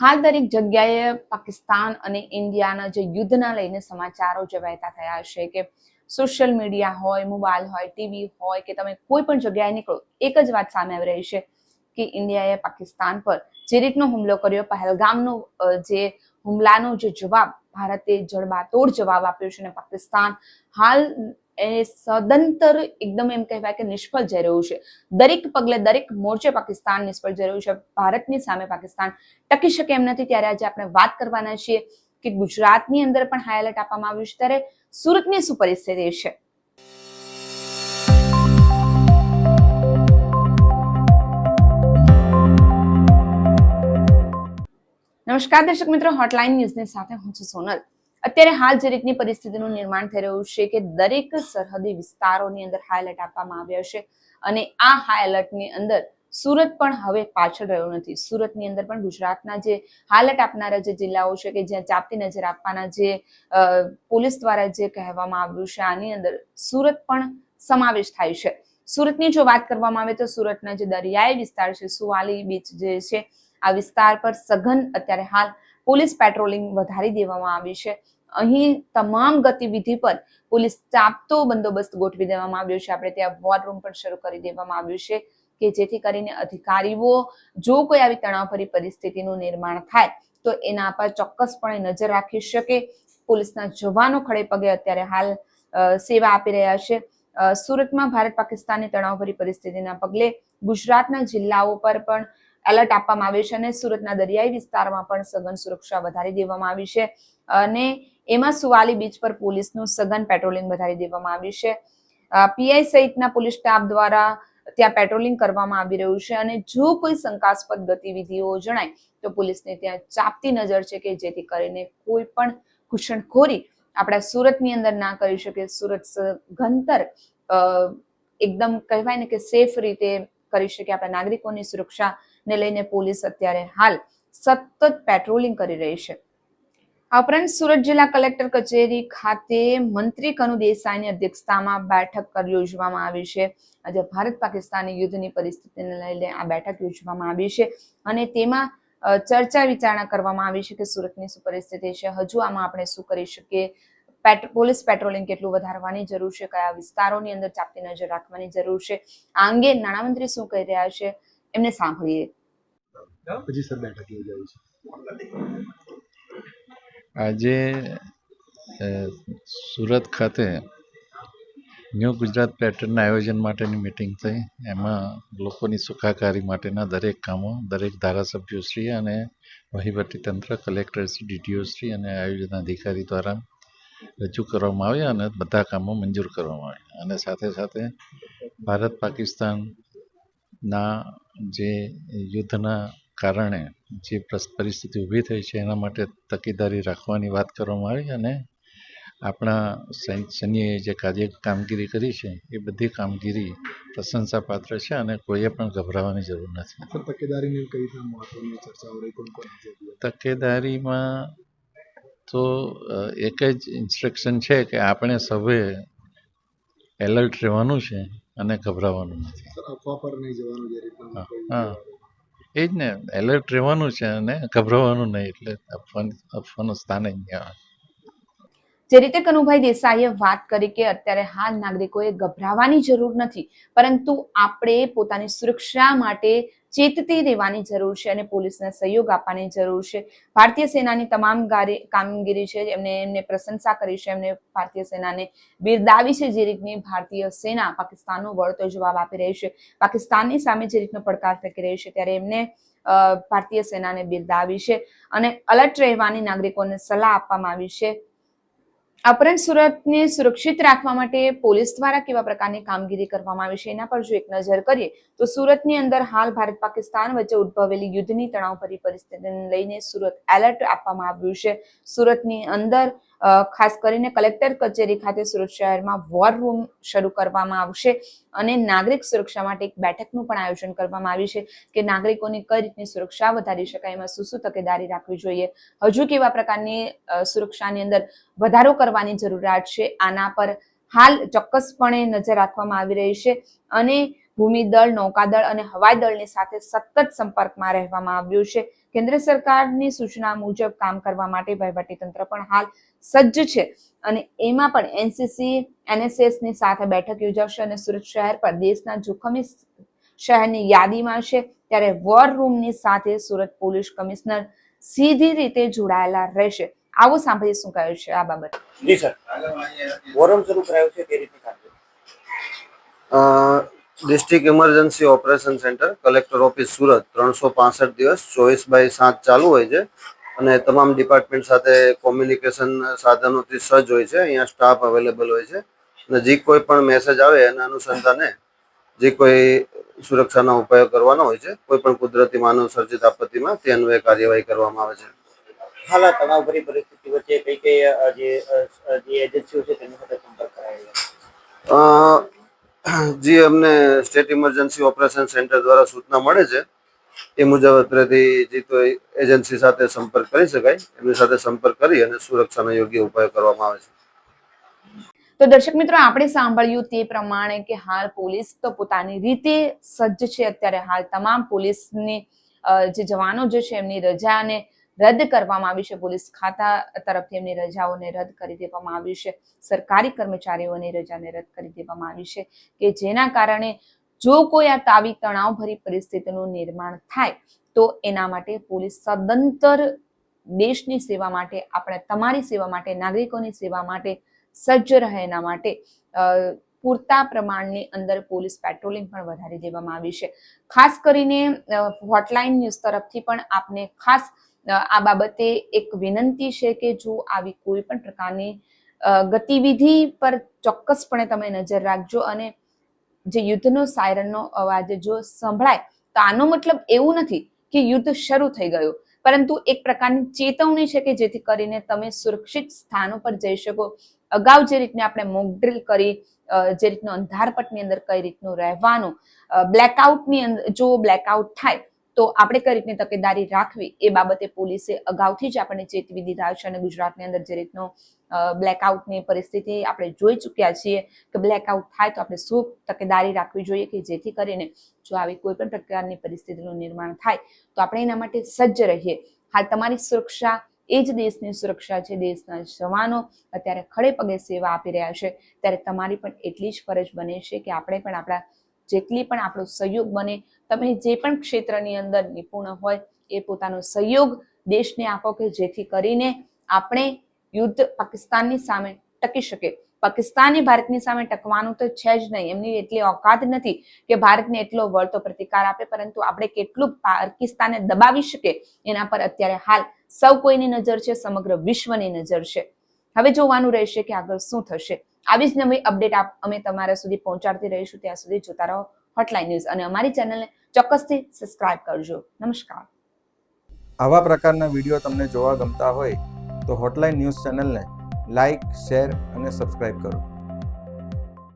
હાલ દરેક જગ્યાએ પાકિસ્તાન અને ઇન્ડિયાના જે યુદ્ધના લઈને સમાચારો જે વહેતા થયા છે કે સોશિયલ મીડિયા હોય, મોબાઈલ હોય, ટીવી હોય કે તમે કોઈ પણ જગ્યાએ નીકળો, એક જ વાત સામે આવી રહી છે કે ઇન્ડિયાએ પાકિસ્તાન પર જે રીતનો હુમલો કર્યો, પહેલગામનો જે હુમલાનો જે જવાબ ભારતે જડબાતોડ જવાબ આપ્યો છે અને પાકિસ્તાન હાલ એ સદંતર એકદમ એમ કહેવાય કે નિષ્ફળ જઈ રહ્યું છે. દરેક પગલે દરેક મોરચે પાકિસ્તાન નિષ્ફળ જઈ રહ્યું છે. ભારતની સામે પાકિસ્તાન ટકી શકે એમ નથી. ત્યારે આજે આપણે વાત કરવાના છીએ કે ગુજરાતની અંદર પણ હાઈ એલર્ટ આપવામાં આવ્યું છે, ત્યારે સુરતની શું પરિસ્થિતિ છે. નમસ્કાર દર્શક મિત્રો, હોટલાઇન ન્યૂઝની સાથે હું છું સોનલ. અત્યારે હાલ જે રીતની પરિસ્થિતિનું નિર્માણ થઈ રહ્યું છે કે દરેક સરહદી વિસ્તારોની અંદર હાઈ એલર્ટ આપવામાં આવ્યા છે અને આ હાઈ એલર્ટની અંદર સુરત પણ હવે પાછળ રહ્યો નથી. સુરતની અંદર પણ ગુજરાતના જે હાઈ એલર્ટ આપનારા જે જિલ્લાઓ છે કે જ્યાં ચાપતી નજર આપવાના જે પોલીસ દ્વારા જે કહેવામાં આવ્યું છે, આની અંદર સુરત પણ સમાવેશ થાય છે. સુરતની જો વાત કરવામાં આવે તો સુરતના જે દરિયાઈ વિસ્તાર છે, સુવાલી બીચ જે છે, આ વિસ્તાર પર સઘન અત્યારે હાલ પોલીસ પેટ્રોલિંગ વધારી દેવામાં આવી છે. અહીં તમામ ગતિવિધિ પર પોલીસ ચાપતો બંદોબસ્ત ગોઠવી દેવામાં આવ્યો છે. આપણે ત્યાં વોર રૂમ પણ શરૂ કરી દેવામાં આવ્યું છે કે જેથી કરીને અધિકારીઓ જો કોઈ આવી તણાવભરી પરિસ્થિતિનું નિર્માણ થાય તો એના પર ચોક્કસપણે નજર રાખી શકે. પોલીસના જવાનો ખડે પગે અત્યારે હાલ સેવા આપી રહ્યા છે. સુરતમાં ભારત પાકિસ્તાનની તણાવભરી પરિસ્થિતિના પગલે ગુજરાતના જિલ્લાઓ પર પણ એલર્ટ આપવામાં આવ્યું છે અને સુરતના દરિયાઈ વિસ્તારમાં પણ સઘન સુરક્ષા વધારી દેવામાં આવી છે અને એમાં સુવાલી બીચ પર પોલીસનું સઘન પેટ્રોલિંગ વધારી દેવામાં આવ્યું છે. પીઆઈ સહિતના પોલીસ સ્ટાફ દ્વારા ત્યાં પેટ્રોલિંગ કરવામાં આવી રહ્યું છે અને જો કોઈ શંકાસ્પદ ગતિવિધિઓ જણાય તો પોલીસને ત્યાં ચાપતી નજર છે કે જેથી કરીને કોઈ પણ ઘૂસણખોરી આપણા સુરતની અંદર ના કરી શકે. સુરત ઘનતર એકદમ કહેવાય ને કે સેફ રીતે કરી શકે. આપણા નાગરિકોની સુરક્ષા ને લઈને પોલીસ અત્યારે હાલ સતત પેટ્રોલિંગ કરી રહી છે. આ ઉપરાંત સુરત જિલ્લા કલેક્ટર કચેરી ખાતે મંત્રી કનુ દેસાઈની અધ્યક્ષતામાં બેઠક યોજવામાં આવી છે. આજે ભારત પાકિસ્તાની યુદ્ધની પરિસ્થિતિને લઈને આ બેઠક યોજવામાં આવી છે અને તેમાં ચર્ચા વિચારણા કરવામાં આવી છે કે સુરતની શું પરિસ્થિતિ છે, હજુ આમાં આપણે શું કરી શકીએ, પોલીસ પેટ્રોલિંગ કેટલું વધારવાની જરૂર છે, કયા વિસ્તારોની અંદર ચાપતી નજર રાખવાની જરૂર છે. આ અંગે નાણામંત્રી શું કહી રહ્યા છે એમને સાંભળીએ. આજે સુરત ખાતે ન્યૂ ગુજરાત પેટર્નના આયોજન માટેની મિટિંગ થઈ. એમાં લોકોની સુખાકારી માટેના દરેક કામો દરેક ધારાસભ્યોશ્રી અને વહીવટીતંત્ર, કલેક્ટરશ્રી, ડીડીઓશ્રી અને આયોજન અધિકારી દ્વારા રજૂ કરવામાં આવ્યા અને બધા કામો મંજૂર કરવામાં આવ્યા અને સાથે સાથે ભારત પાકિસ્તાનના જે યુદ્ધના કારણે જે પરિસ્થિતિ ઊભી થઈ છે એના માટે તકેદારી રાખવાની વાત કરવામાં આવી અને આપણા સૈન્યએ જે કામગીરી કરી છે એ બધી કામગીરી પ્રશંસાપાત્ર છે અને કોઈએ પણ ગભરાવાની જરૂર નથી. તકેદારીની કઈ રીતના મહત્વની ચર્ચાઓ રહી? તકેદારીમાં તો એક જ ઇન્સ્ટ્રક્શન છે કે આપણે સૌએ એલર્ટ રહેવાનું છે અને ગભરાવાનું નથી. અફવા પર નહીં જવાનું જે રીતના. હા, એ જ ને, એલર્ટ રહેવાનું છે અને ગભરાવાનું નહીં, એટલે અફવાનું સ્થાન જ નહીં આવે. જે રીતે કનુભાઈ દેસાઈએ વાત કરી કે અત્યારે હાલ નાગરિકોએ ગભરાવાની જરૂર નથી, પરંતુ આપણે પોતાની સુરક્ષા માટે ચેતતી રહેવાની જરૂર છે અને પોલીસને સહયોગ આપવાની જરૂર છે. ભારતીય સેનાની તમામ કામગીરી છે એમને પ્રશંસા કરી છે, એમને ભારતીય સેનાને બિરદાવી છે. જે રીતની ભારતીય સેના પાકિસ્તાનનો વળતો જવાબ આપી રહી છે, પાકિસ્તાનની સામે જે રીતનો પડકાર ફેંકી રહી છે, ત્યારે એમને ભારતીય સેનાને બિરદાવી છે અને એલર્ટ રહેવાની નાગરિકોને સલાહ આપવામાં આવી છે. ઉપરાંત સુરતને સુરક્ષિત રાખવા માટે પોલીસ દ્વારા કેવા પ્રકારની કામગીરી કરવામાં આવી છે એના પર જો એક નજર કરીએ તો સુરતની અંદર હાલ ભારત પાકિસ્તાન વચ્ચે ઉદ્ભવેલી યુદ્ધની તણાવભરી પરિસ્થિતિને લઈને સુરત એલર્ટ આપવામાં આવ્યું છે. સુરતની અંદર ખાસ કરીને કલેક્ટર કચેરી ખાતે સુરત શહેરમાં વોર રૂમ શરૂ કરવામાં આવશે અને નાગરિક સુરક્ષા માટે એક બેઠકનું પણ આયોજન કરવામાં આવ્યું છે કે નાગરિકોની કઈ રીતની સુરક્ષા વધારી શકાય, એમાં શું શું તકેદારી રાખવી જોઈએ, હજુ કેવા પ્રકારની સુરક્ષાની અંદર વધારો કરવાની જરૂરિયાત છે, આના પર હાલ ચોક્કસપણે નજર રાખવામાં આવી રહી છે અને ભૂમિદળ, નૌકાદળ અને હવાઈ દળની સાથે સતત સંપર્કમાં રહેવામાં આવ્યું છે. કેન્દ્ર સરકારની સૂચના મુજબ કામ કરવા માટે વહીવટીતંત્ર પણ હાલ સજ્જ છે અને એમાં પણ એનસીસી, NSS ની સાથે બેઠક યોજાશે અને સુરત શહેર પર દેશના જોખમી શહેરની યાદીમાં છે. ત્યારે વોર રૂમની સાથે સુરત પોલીસ કમિશનર સીધી રીતે જોડાયેલા રહેશે. આવો સાંભળીએ શું કહ્યું છે આ બાબત. જી સર, વોરમ શરૂ કરાયું છે તે રીતે district emergency operation centre collector office Surat 365 દિવસ 24/7 ચાલુ હોય છે અને તમામ ડિપાર્ટમેન્ટ સાથે કોમ્યુનિકેશન સાધનોથી સજ્જ હોય છે. અહીંયા સ્ટાફ અવેલેબલ હોય છે અને જે કોઈ પણ મેસેજ આવે એના અનુસંધાને જે કોઈ સુરક્ષાનો ઉપાય કરવાનો હોય છે, કોઈ પણ કુદરતી માનવ સર્જિત આપત્તિમાં તે અન્વયે કાર્યવાહી કરવામાં આવે છે. હાલ આ તણાવભરી પરિસ્થિતિ વચ્ચે કઈ કઈ જે એજન્સીઓ છે તેની સાથે સંપર્ક કરાયો? જે અમને સ્ટેટ ઇમરજન્સી ઓપરેશન સેન્ટર દ્વારા સૂચના મળે છે એ મુજબ અત્રેથી જે કોઈ એજન્સી સાથે સંપર્ક કરી શકાય એમની સાથે સંપર્ક કરી અને સુરક્ષાનો યોગ્ય ઉપાય કરવામાં આવે છે. તો દર્શક મિત્રો, આપણે સાંભળ્યું તે પ્રમાણે કે હાલ પોલીસ તો પોતાની રીતે સજ્જ છે. અત્યારે હાલ તમામ પોલીસની જે જવાનો જે છે એમની રજાને રદ કરવામાં આવી છે. પોલીસ ખાતા તરફથી એમની રજાઓને રદ કરી દેવામાં આવી છે. સરકારી કર્મચારીઓની રજાને રદ કરી દેવામાં આવી છે કે જેના કારણે જો કોઈ આ તાવી તણાવભરી પરિસ્થિતિનું નિર્માણ થાય તો એના માટે પોલીસ સદંતર દેશની સેવા માટે, આપણે તમારી સેવા માટે, નાગરિકોની સેવા માટે સજ્જ રહે એના માટે પૂરતા પ્રમાણની અંદર પોલીસ પેટ્રોલિંગ પણ વધારી દેવામાં આવી છે. ખાસ કરીને હોટલાઇન ન્યૂઝ તરફથી પણ આપને ખાસ આ બાબતે એક વિનંતી છે કે જો આવી કોઈ પણ પ્રકારની ગતિવિધિ પર ચોક્કસપણે તમે નજર રાખજો અને જે યુદ્ધનો સાયરનનો અવાજ જો સંભળાય તો આનો મતલબ એવું નથી કે યુદ્ધ શરૂ થઈ ગયું, પરંતુ એક પ્રકારની ચેતવણી છે કે જેથી કરીને તમે સુરક્ષિત સ્થાનો પર જઈ શકો. અગાઉ જે રીતને આપણે મોક ડ્રિલ કરી, જે રીતનું અંધારપટની અંદર કઈ રીતનું રહેવાનું, બ્લેકઆઉટની અંદર જો બ્લેકઆઉટ થાય તો આપણે કઈ રીતની તકેદારી રાખવી એ બાબતે પોલીસે અગાઉથી જ આપણને ચેતવી દીધા છે અને ગુજરાતની અંદર જે રીતનો બ્લેકઆઉટની પરિસ્થિતિ આપણે જોઈ ચૂક્યા છીએ કે બ્લેકઆઉટ થાય તો આપણે શું તકેદારી રાખવી જોઈએ કે જેથી કરીને જો આવી કોઈ પણ પ્રકારની પરિસ્થિતિનું નિર્માણ થાય તો આપણે એના માટે સજ્જ રહીએ. હાલ તમારી સુરક્ષા એ જ દેશની સુરક્ષા છે. દેશના જવાનો અત્યારે ખડે પગે સેવા આપી રહ્યા છે ત્યારે તમારી પણ એટલી જ ફરજ બને છે કે આપણે પણ આપણા જેટલી પણ આપણો સહયોગ બને, તમે જે પણ ક્ષેત્રની અંદર નિપુણ હોય એ પોતાનો સહયોગ દેશને આપો કે જેથી કરીને આપણે યુદ્ધ પાકિસ્તાનની સામે ટકી શકે. પાકિસ્તાનની ભારતની સામે ટકવાનું તો છે જ નહીં, એમની એટલી औकात નથી કે ભારતને એટલો વળતો પ્રતિકાર આપે, પરંતુ આપણે કેટલું પાકિસ્તાનને દબાવી શકે એના પર અત્યારે હાલ સૌ કોઈની નજર છે, સમગ્ર વિશ્વની નજર છે. હવે જોવાનું રહેશે કે આગળ શું થશે. આવી જ નવી અપડેટ અમે તમારા સુધી પહોંચાડતી રહીશું. ત્યાં સુધી જોતા રહો હોટલાઇન ન્યૂઝ અને અમારી ચેનલને ચોક્કસથી સબસ્ક્રાઇબ કરજો. નમસ્કાર. આવા પ્રકારના વિડીયો તમને જોવા ગમતા હોય તો હોટલાઇન ન્યૂઝ ચેનલને લાઇક, શેર અને સબસ્ક્રાઇબ કરો.